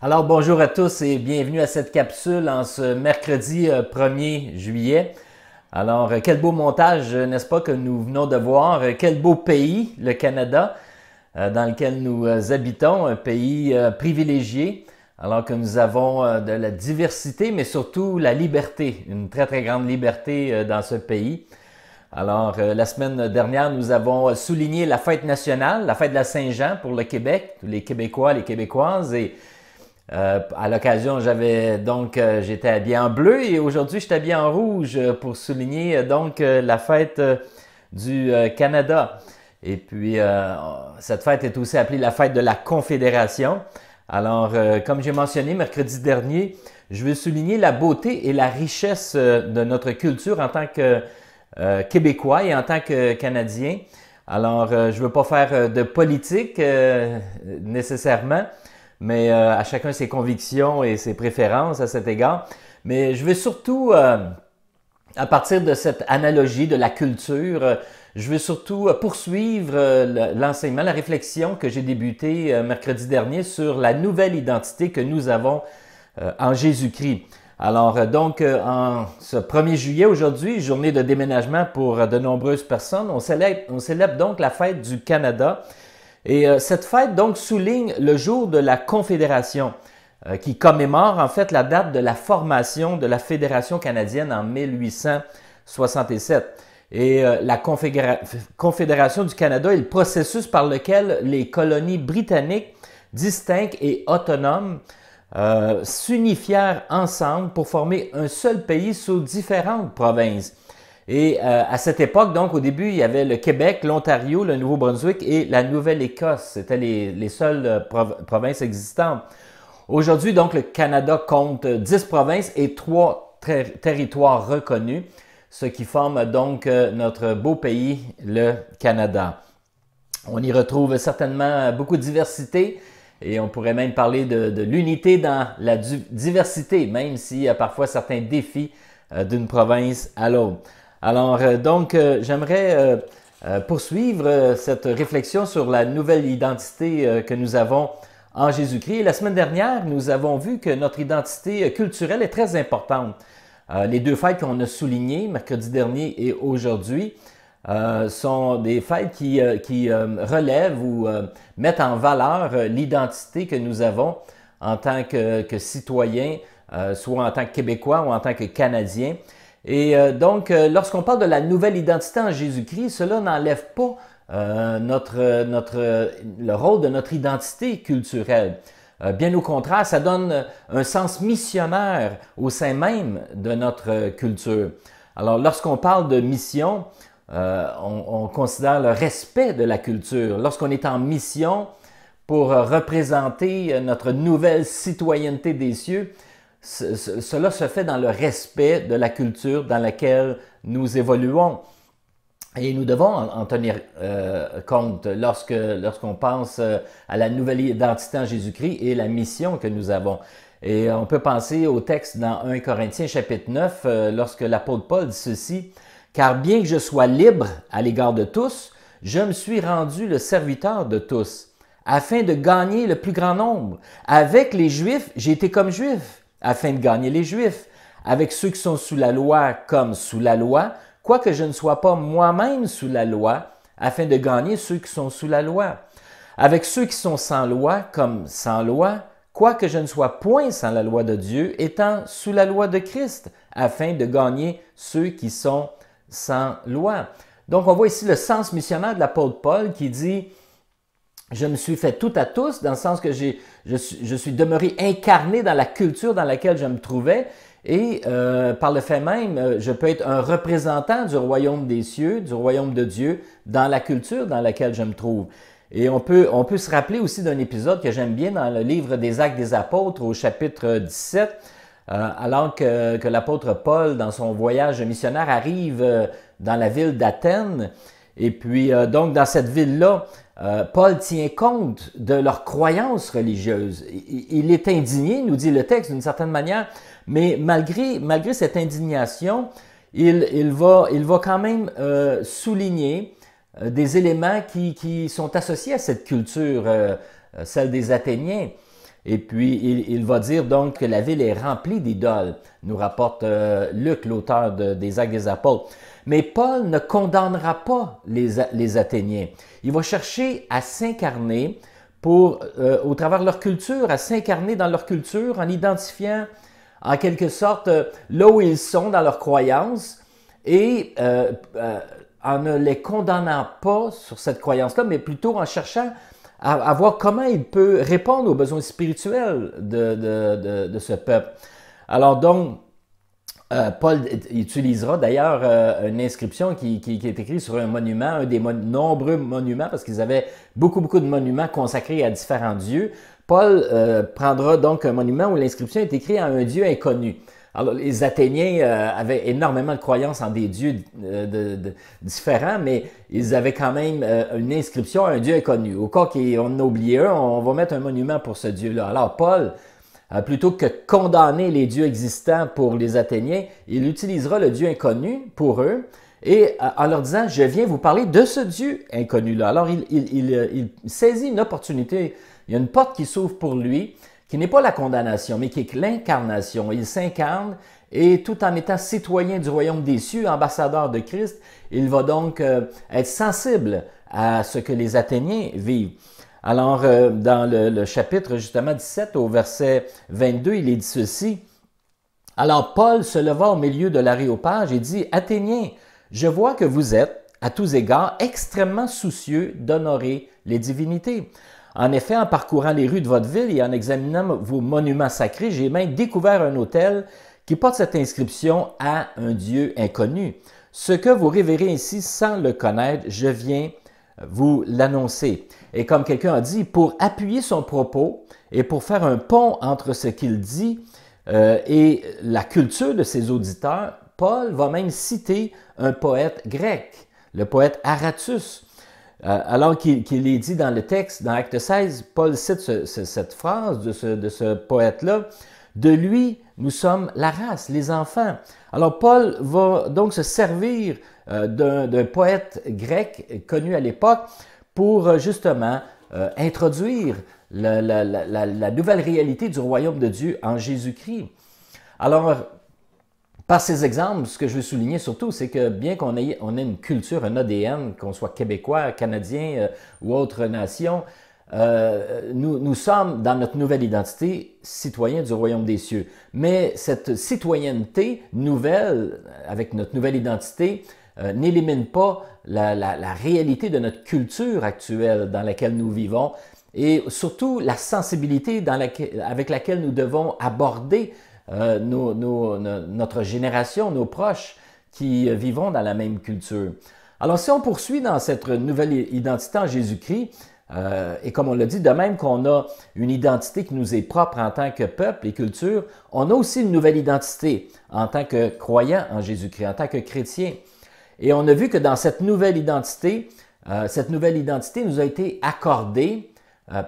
Alors bonjour à tous et bienvenue à cette capsule en ce mercredi 1er juillet. Alors quel beau montage, n'est-ce pas, que nous venons de voir. Quel beau pays, le Canada, dans lequel nous habitons, un pays privilégié, alors que nous avons de la diversité, mais surtout la liberté, une très très grande liberté dans ce pays. Alors, la semaine dernière, nous avons souligné la fête nationale, la fête de la Saint-Jean pour le Québec, tous les Québécois, les Québécoises. Et à l'occasion, j'étais habillé en bleu et aujourd'hui, je suis habillé en rouge pour souligner la fête du Canada. Et puis, cette fête est aussi appelée la fête de la Confédération. Alors, comme j'ai mentionné mercredi dernier, je veux souligner la beauté et la richesse de notre culture en tant que Québécois et en tant que Canadien. Alors, je ne veux pas faire de politique nécessairement, mais à chacun ses convictions et ses préférences à cet égard. Mais je veux surtout, à partir de cette analogie de la culture, je veux surtout poursuivre l'enseignement, la réflexion que j'ai débutée mercredi dernier sur la nouvelle identité que nous avons en Jésus-Christ. Alors en ce 1er juillet aujourd'hui, journée de déménagement pour de nombreuses personnes, on célèbre donc la fête du Canada. Et cette fête donc souligne le jour de la Confédération, qui commémore en fait la date de la formation de la Fédération canadienne en 1867. Et la Confédération du Canada est le processus par lequel les colonies britanniques distinctes et autonomes s'unifièrent ensemble pour former un seul pays sous différentes provinces. Et à cette époque, donc au début, il y avait le Québec, l'Ontario, le Nouveau-Brunswick et la Nouvelle-Écosse. C'était les seules provinces existantes. Aujourd'hui, donc, le Canada compte 10 provinces et 3 territoires reconnus, ce qui forme donc notre beau pays, le Canada. On y retrouve certainement beaucoup de diversité et on pourrait même parler de l'unité dans la diversité, même s'il y a parfois certains défis d'une province à l'autre. Alors, j'aimerais poursuivre cette réflexion sur la nouvelle identité que nous avons en Jésus-Christ. La semaine dernière, nous avons vu que notre identité culturelle est très importante. Les deux fêtes qu'on a soulignées, mercredi dernier et aujourd'hui, sont des fêtes qui relèvent ou mettent en valeur l'identité que nous avons en tant que citoyens, soit en tant que Québécois ou en tant que Canadiens. Et lorsqu'on parle de la nouvelle identité en Jésus-Christ, cela n'enlève pas le rôle de notre identité culturelle. Bien au contraire, ça donne un sens missionnaire au sein même de notre culture. Alors, lorsqu'on parle de mission, on considère le respect de la culture. Lorsqu'on est en mission pour représenter notre nouvelle citoyenneté des cieux, cela se fait dans le respect de la culture dans laquelle nous évoluons. Et nous devons en tenir compte lorsqu'on pense à la nouvelle identité en Jésus-Christ et la mission que nous avons. Et on peut penser au texte dans 1 Corinthiens chapitre 9, lorsque l'apôtre Paul dit ceci: « Car bien que je sois libre à l'égard de tous, je me suis rendu le serviteur de tous, afin de gagner le plus grand nombre. Avec les Juifs, j'ai été comme Juif, afin de gagner les Juifs. Avec ceux qui sont sous la loi comme sous la loi, quoique je ne sois pas moi-même sous la loi, afin de gagner ceux qui sont sous la loi. Avec ceux qui sont sans loi comme sans loi, quoique je ne sois point sans la loi de Dieu, étant sous la loi de Christ, afin de gagner ceux qui sont sans loi. » Donc, on voit ici le sens missionnaire de l'apôtre Paul qui dit « Je me suis fait tout à tous », dans le sens que je suis demeuré incarné dans la culture dans laquelle je me trouvais, et par le fait même, je peux être un représentant du royaume des cieux, du royaume de Dieu, dans la culture dans laquelle je me trouve. Et on peut se rappeler aussi d'un épisode que j'aime bien dans le livre des Actes des Apôtres au chapitre 17, alors que l'apôtre Paul, dans son voyage missionnaire, arrive dans la ville d'Athènes. Et puis, donc, dans cette ville-là, Paul tient compte de leur croyance religieuse. Il est indigné, nous dit le texte d'une certaine manière, mais malgré cette indignation, il va quand même souligner des éléments qui sont associés à cette culture, celle des Athéniens. Et puis, il va dire donc que la ville est remplie d'idoles, nous rapporte Luc, l'auteur des Actes des Apôtres. Mais Paul ne condamnera pas les Athéniens. Il va chercher à s'incarner au travers de leur culture, à s'incarner dans leur culture en identifiant en quelque sorte là où ils sont dans leurs croyances et en ne les condamnant pas sur cette croyance-là, mais plutôt en cherchant à voir comment il peut répondre aux besoins spirituels de ce peuple. Alors donc, Paul utilisera d'ailleurs une inscription qui est écrite sur un monument, un des nombreux monuments, parce qu'ils avaient beaucoup de monuments consacrés à différents dieux. Paul prendra donc un monument où l'inscription est écrite à un dieu inconnu. Alors, les Athéniens avaient énormément de croyances en des dieux différents, mais ils avaient quand même une inscription à un dieu inconnu. Au cas qu'on en a oublié un, on va mettre un monument pour ce dieu-là. Alors, Paul, plutôt que condamner les dieux existants pour les Athéniens, il utilisera le dieu inconnu pour eux et en leur disant « Je viens vous parler de ce dieu inconnu-là ». Alors, il saisit une opportunité, il y a une porte qui s'ouvre pour lui, qui n'est pas la condamnation, mais qui est l'incarnation. Il s'incarne et tout en étant citoyen du royaume des cieux, ambassadeur de Christ, il va donc être sensible à ce que les Athéniens vivent. Alors, dans le chapitre justement 17 au verset 22, il est dit ceci. « Alors Paul se leva au milieu de l'aréopage et dit « Athéniens, je vois que vous êtes, à tous égards, extrêmement soucieux d'honorer les divinités. En effet, en parcourant les rues de votre ville et en examinant vos monuments sacrés, j'ai même découvert un autel qui porte cette inscription à un Dieu inconnu. Ce que vous révérez ici sans le connaître, je viens vous l'annoncer. » Et comme quelqu'un a dit, pour appuyer son propos et pour faire un pont entre ce qu'il dit et la culture de ses auditeurs, Paul va même citer un poète grec, le poète Aratus. Alors qu'il est dit dans le texte, dans Acte 16, Paul cite cette phrase de ce poète-là, « De lui, nous sommes la race, les enfants. » Alors Paul va donc se servir d'un poète grec connu à l'époque pour justement introduire la nouvelle réalité du royaume de Dieu en Jésus-Christ. Alors, par ces exemples, ce que je veux souligner surtout, c'est que bien qu'on ait une culture, un ADN, qu'on soit québécois, canadien ou autre nation, nous sommes, dans notre nouvelle identité, citoyens du royaume des cieux. Mais cette citoyenneté nouvelle, avec notre nouvelle identité, n'élimine pas la réalité de notre culture actuelle dans laquelle nous vivons et surtout la sensibilité avec laquelle nous devons aborder notre génération, nos proches qui vivons dans la même culture. Alors si on poursuit dans cette nouvelle identité en Jésus-Christ, et comme on l'a dit, de même qu'on a une identité qui nous est propre en tant que peuple et culture, on a aussi une nouvelle identité en tant que croyant en Jésus-Christ, en tant que chrétien. Et on a vu que dans cette nouvelle identité nous a été accordée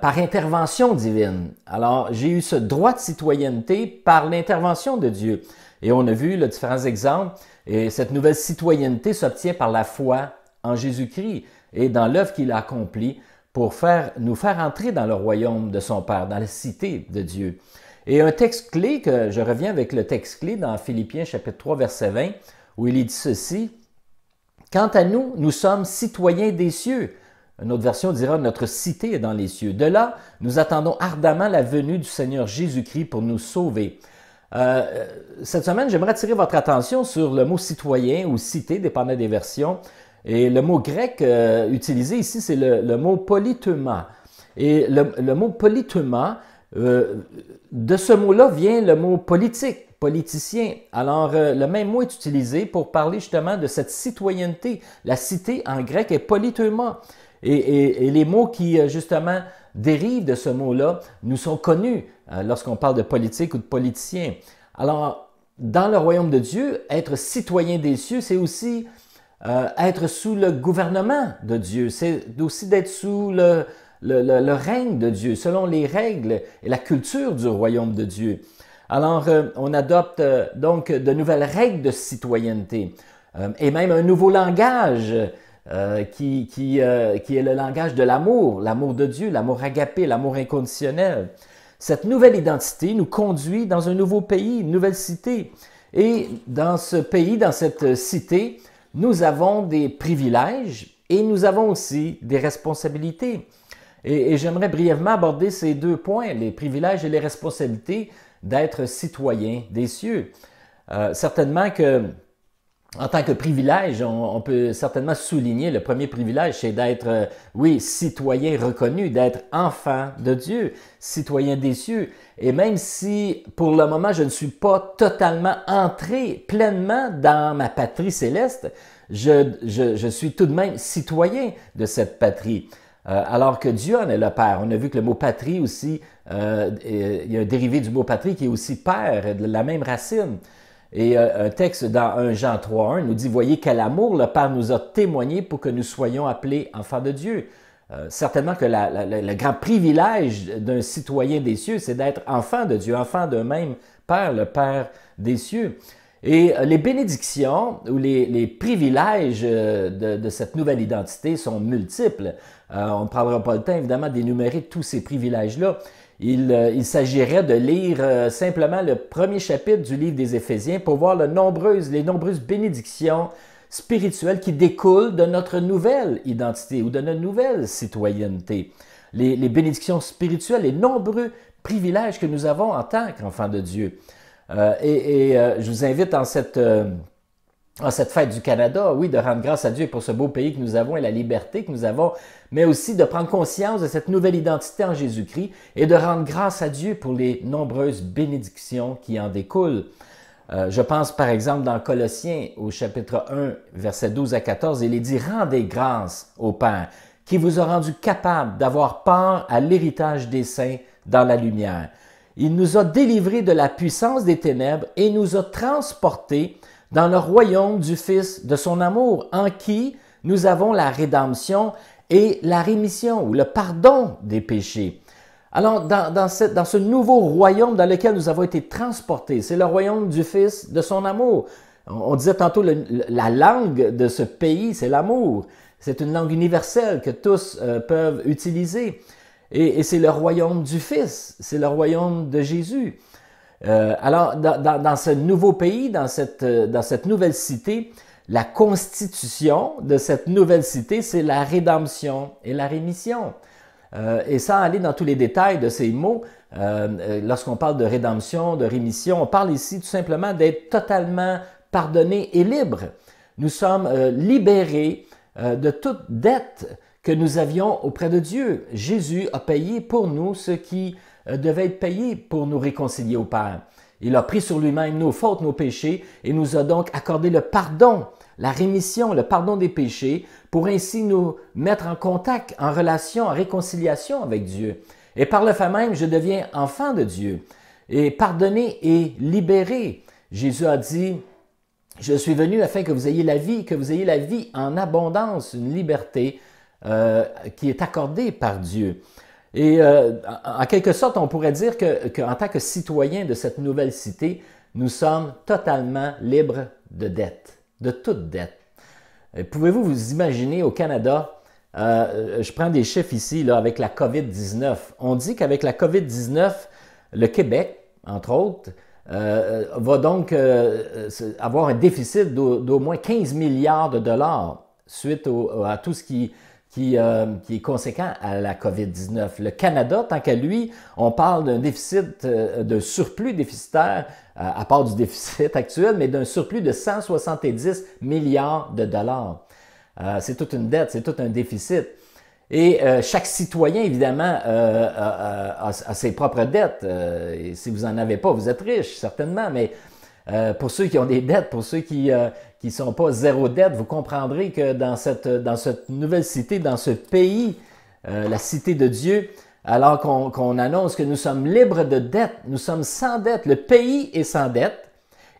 par intervention divine. Alors, j'ai eu ce droit de citoyenneté par l'intervention de Dieu. Et on a vu les différents exemples. Et cette nouvelle citoyenneté s'obtient par la foi en Jésus-Christ et dans l'œuvre qu'il a accomplie pour nous faire entrer dans le royaume de son Père, dans la cité de Dieu. Et un texte clé, que je reviens avec le texte clé dans Philippiens chapitre 3, verset 20, où il est dit ceci. « Quant à nous, nous sommes citoyens des cieux. » Une autre version dira « Notre cité est dans les cieux. » De là, nous attendons ardemment la venue du Seigneur Jésus-Christ pour nous sauver. Cette semaine, j'aimerais attirer votre attention sur le mot « citoyen » ou « cité », dépendant des versions. Et le mot grec utilisé ici, c'est le mot « polythéma ». Et le mot « polythéma », de ce mot-là vient le mot « politique ». Politicien. Alors, le même mot est utilisé pour parler justement de cette citoyenneté. La cité en grec est polythéma. Et les mots qui, justement, dérivent de ce mot-là nous sont connus lorsqu'on parle de politique ou de politicien. Alors, dans le royaume de Dieu, être citoyen des cieux, c'est aussi être sous le gouvernement de Dieu. C'est aussi d'être sous le règne de Dieu, selon les règles et la culture du royaume de Dieu. Alors, on adopte donc de nouvelles règles de citoyenneté et même un nouveau langage qui est le langage de l'amour de Dieu, l'amour agapé, l'amour inconditionnel. Cette nouvelle identité nous conduit dans un nouveau pays, une nouvelle cité. Et dans ce pays, dans cette cité, nous avons des privilèges et nous avons aussi des responsabilités. Et j'aimerais brièvement aborder ces deux points, les privilèges et les responsabilités d'être citoyen des cieux. Certainement que, en tant que privilège, on peut certainement souligner le premier privilège, c'est d'être, oui, citoyen reconnu, d'être enfant de Dieu, citoyen des cieux. Et même si, pour le moment, je ne suis pas totalement entré pleinement dans ma patrie céleste, je suis tout de même citoyen de cette patrie. Alors que Dieu en est le Père. On a vu que le mot patrie aussi, il y a un dérivé du mot patrie qui est aussi Père, de la même racine. Et un texte dans 1 Jean 3,1 nous dit « Voyez quel amour le Père nous a témoigné pour que nous soyons appelés enfants de Dieu. » Certainement que le grand privilège d'un citoyen des cieux, c'est d'être enfant de Dieu, enfant d'un même Père, le Père des cieux. Et les bénédictions ou les privilèges de cette nouvelle identité sont multiples. On ne prendra pas le temps, évidemment, d'énumérer tous ces privilèges-là. Il s'agirait de lire simplement le premier chapitre du livre des Éphésiens pour voir les nombreuses bénédictions spirituelles qui découlent de notre nouvelle identité ou de notre nouvelle citoyenneté. Les bénédictions spirituelles, les nombreux privilèges que nous avons en tant qu'enfants de Dieu. Je vous invite en cette fête du Canada, oui, de rendre grâce à Dieu pour ce beau pays que nous avons et la liberté que nous avons, mais aussi de prendre conscience de cette nouvelle identité en Jésus-Christ et de rendre grâce à Dieu pour les nombreuses bénédictions qui en découlent. Je pense par exemple dans Colossiens au chapitre 1, versets 12 à 14, il est dit « Rendez grâce au Père qui vous a rendu capable d'avoir part à l'héritage des saints dans la lumière. Il nous a délivrés de la puissance des ténèbres et nous a transportés dans le royaume du Fils de son amour, en qui nous avons la rédemption et la rémission ou le pardon des péchés. » Alors, dans ce nouveau royaume dans lequel nous avons été transportés, c'est le royaume du Fils de son amour. On disait tantôt, la langue de ce pays, c'est l'amour. C'est une langue universelle que tous peuvent utiliser. Et c'est le royaume du Fils, c'est le royaume de Jésus. Alors, dans ce nouveau pays, dans cette nouvelle cité, la constitution de cette nouvelle cité, c'est la rédemption et la rémission. Et sans aller dans tous les détails de ces mots, lorsqu'on parle de rédemption, de rémission, on parle ici tout simplement d'être totalement pardonné et libre. Nous sommes libérés de toute dette que nous avions auprès de Dieu. Jésus a payé pour nous ce qui devait être payé pour nous réconcilier au Père. Il a pris sur lui-même nos fautes, nos péchés, et nous a donc accordé le pardon, la rémission, le pardon des péchés, pour ainsi nous mettre en contact, en relation, en réconciliation avec Dieu. Et par le fait même, je deviens enfant de Dieu, et pardonné et libéré. Jésus a dit, « Je suis venu afin que vous ayez la vie en abondance, une liberté qui est accordée par Dieu. » Et en quelque sorte, on pourrait dire qu'en tant que citoyens de cette nouvelle cité, nous sommes totalement libres de dette, de toute dette. Pouvez-vous vous imaginer au Canada, je prends des chiffres ici là, avec la COVID-19. On dit qu'avec la COVID-19, le Québec, entre autres, va donc avoir un déficit d'au moins 15 milliards de dollars suite à tout ce qui est conséquent à la COVID-19. Le Canada, tant qu'à lui, on parle d'un déficit, d'un surplus déficitaire, à part du déficit actuel, mais d'un surplus de 170 milliards de dollars. C'est toute une dette, c'est tout un déficit. Et chaque citoyen, évidemment, a ses propres dettes. Et si vous n'en avez pas, vous êtes riche, certainement, mais pour ceux qui ont des dettes, pour ceux qui ne sont pas zéro dette, vous comprendrez que dans cette nouvelle cité, dans ce pays, la cité de Dieu, alors qu'on annonce que nous sommes libres de dette, nous sommes sans dette, le pays est sans dette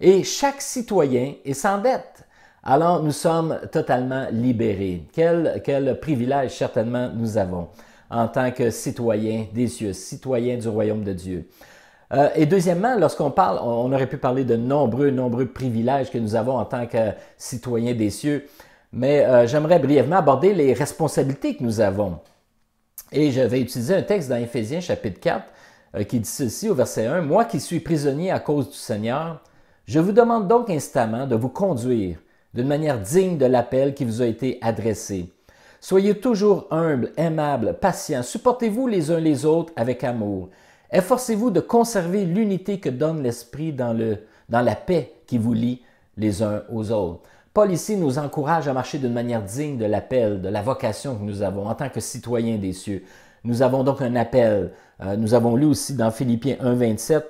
et chaque citoyen est sans dette. Alors nous sommes totalement libérés. Quel privilège certainement nous avons en tant que citoyens des cieux, citoyens du royaume de Dieu. Et deuxièmement, lorsqu'on parle, on aurait pu parler de nombreux privilèges que nous avons en tant que citoyens des cieux, mais j'aimerais brièvement aborder les responsabilités que nous avons. Et je vais utiliser un texte dans Éphésiens chapitre 4, qui dit ceci au verset 1, « Moi qui suis prisonnier à cause du Seigneur, je vous demande donc instamment de vous conduire d'une manière digne de l'appel qui vous a été adressé. Soyez toujours humbles, aimables, patients, supportez-vous les uns les autres avec amour. Efforcez-vous de conserver l'unité que donne l'Esprit dans la paix qui vous lie les uns aux autres. » Paul ici nous encourage à marcher d'une manière digne de l'appel, de la vocation que nous avons en tant que citoyens des cieux. Nous avons donc un appel. Nous avons lu aussi dans Philippiens 1, 27,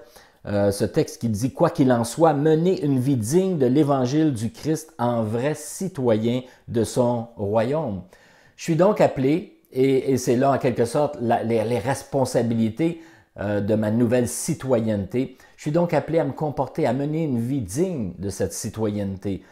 ce texte qui dit « Quoi qu'il en soit, menez une vie digne de l'évangile du Christ en vrai citoyen de son royaume. » Je suis donc appelé, et c'est là en quelque sorte les responsabilités de ma nouvelle citoyenneté. Je suis donc appelé à me comporter, à mener une vie digne de cette citoyenneté.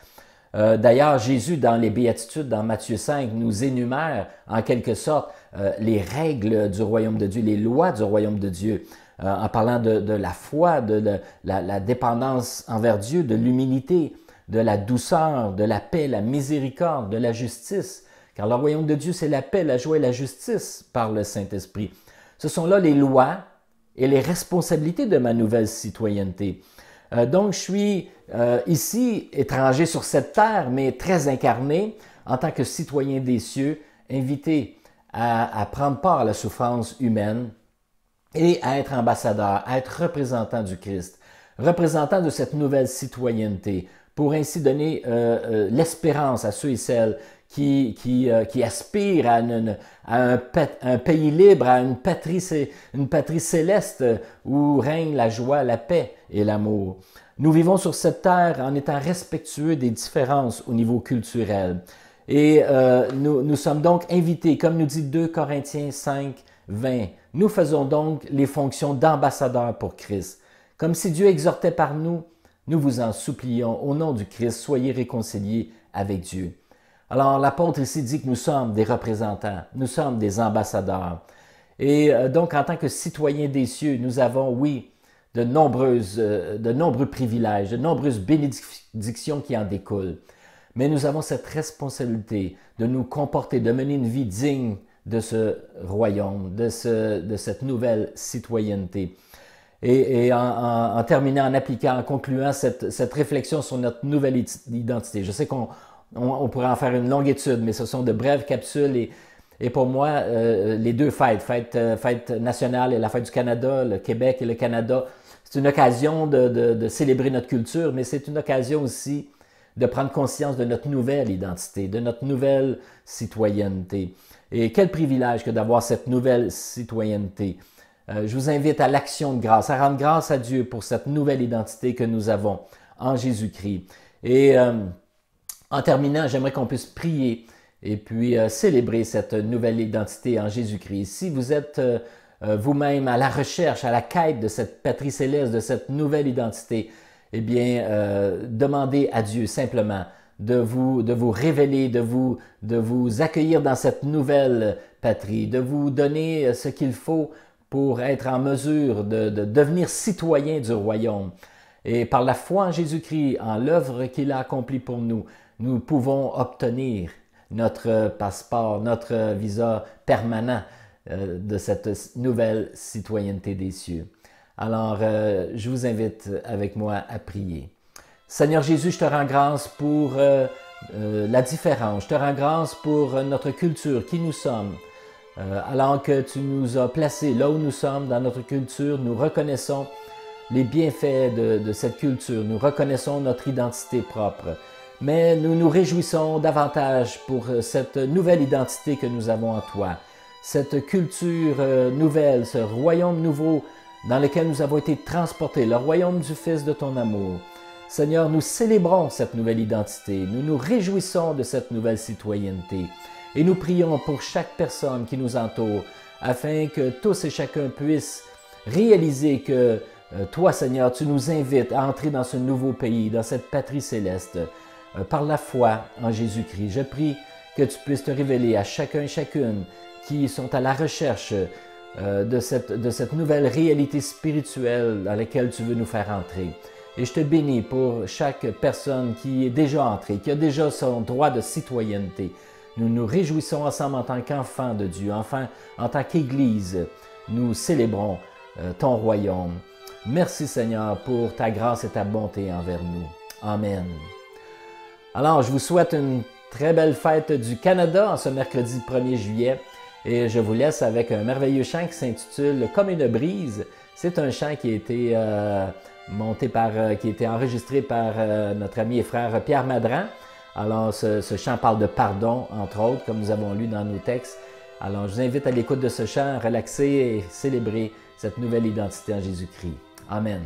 D'ailleurs, Jésus, dans les Béatitudes, dans Matthieu 5, nous énumère en quelque sorte les règles du royaume de Dieu, les lois du royaume de Dieu, en parlant de la foi, de la dépendance envers Dieu, de l'humilité, de la douceur, de la paix, la miséricorde, de la justice. Car le royaume de Dieu, c'est la paix, la joie et la justice par le Saint-Esprit. Ce sont là les lois et les responsabilités de ma nouvelle citoyenneté. Donc, je suis ici étranger sur cette terre, mais très incarné en tant que citoyen des cieux, invité à prendre part à la souffrance humaine et à être ambassadeur, à être représentant du Christ, représentant de cette nouvelle citoyenneté, pour ainsi donner l'espérance à ceux et celles qui aspirent à un pays libre, à une patrie céleste où règne la joie, la paix et l'amour. Nous vivons sur cette terre en étant respectueux des différences au niveau culturel. Et nous sommes donc invités, comme nous dit 2 Corinthiens 5, 20, nous faisons donc les fonctions d'ambassadeurs pour Christ. Comme si Dieu exhortait par nous, nous vous en supplions, au nom du Christ, soyez réconciliés avec Dieu. Alors, l'apôtre ici dit que nous sommes des représentants, nous sommes des ambassadeurs. Et donc, en tant que citoyens des cieux, nous avons, oui, de nombreux privilèges, de nombreuses bénédictions qui en découlent. Mais nous avons cette responsabilité de nous comporter, de mener une vie digne de ce royaume, de cette nouvelle citoyenneté. Et en terminant, en appliquant, en concluant cette réflexion sur notre nouvelle identité, je sais qu'on pourrait en faire une longue étude, mais ce sont de brèves capsules et pour moi, les deux fête nationale et la fête du Canada, le Québec et le Canada, c'est une occasion de célébrer notre culture, mais c'est une occasion aussi de prendre conscience de notre nouvelle identité, de notre nouvelle citoyenneté. Et quel privilège que d'avoir cette nouvelle citoyenneté. Je vous invite à l'action de grâce, à rendre grâce à Dieu pour cette nouvelle identité que nous avons en Jésus-Christ. Et en terminant, j'aimerais qu'on puisse prier et puis célébrer cette nouvelle identité en Jésus-Christ. Si vous êtes vous-même à la recherche, à la quête de cette patrie céleste, de cette nouvelle identité, eh bien, demandez à Dieu simplement de vous révéler, de vous accueillir dans cette nouvelle patrie, de vous donner ce qu'il faut pour être en mesure de devenir citoyen du royaume. Et par la foi en Jésus-Christ, en l'œuvre qu'il a accomplie pour nous, nous pouvons obtenir notre passeport, notre visa permanent de cette nouvelle citoyenneté des cieux. Alors, je vous invite avec moi à prier. Seigneur Jésus, je te rends grâce pour la différence. Je te rends grâce pour notre culture, qui nous sommes. Alors que tu nous as placés là où nous sommes dans notre culture, nous reconnaissons les bienfaits de cette culture. Nous reconnaissons notre identité propre. Mais nous nous réjouissons davantage pour cette nouvelle identité que nous avons en toi. Cette culture nouvelle, ce royaume nouveau dans lequel nous avons été transportés, le royaume du Fils de ton amour. Seigneur, nous célébrons cette nouvelle identité, nous nous réjouissons de cette nouvelle citoyenneté et nous prions pour chaque personne qui nous entoure afin que tous et chacun puissent réaliser que toi, Seigneur, tu nous invites à entrer dans ce nouveau pays, dans cette patrie céleste, par la foi en Jésus-Christ. Je prie que tu puisses te révéler à chacun et chacune qui sont à la recherche de cette nouvelle réalité spirituelle dans laquelle tu veux nous faire entrer. Et je te bénis pour chaque personne qui est déjà entrée, qui a déjà son droit de citoyenneté. Nous nous réjouissons ensemble en tant qu'enfants de Dieu, enfin en tant qu'Église. Nous célébrons ton royaume. Merci Seigneur pour ta grâce et ta bonté envers nous. Amen. Alors, je vous souhaite une très belle fête du Canada en ce mercredi 1er juillet et je vous laisse avec un merveilleux chant qui s'intitule « Comme une brise ». C'est un chant qui a été qui a été enregistré par notre ami et frère Pierre Madran. Alors, ce chant parle de pardon, entre autres, comme nous avons lu dans nos textes. Alors, je vous invite à l'écoute de ce chant, relaxer et célébrer cette nouvelle identité en Jésus-Christ. Amen.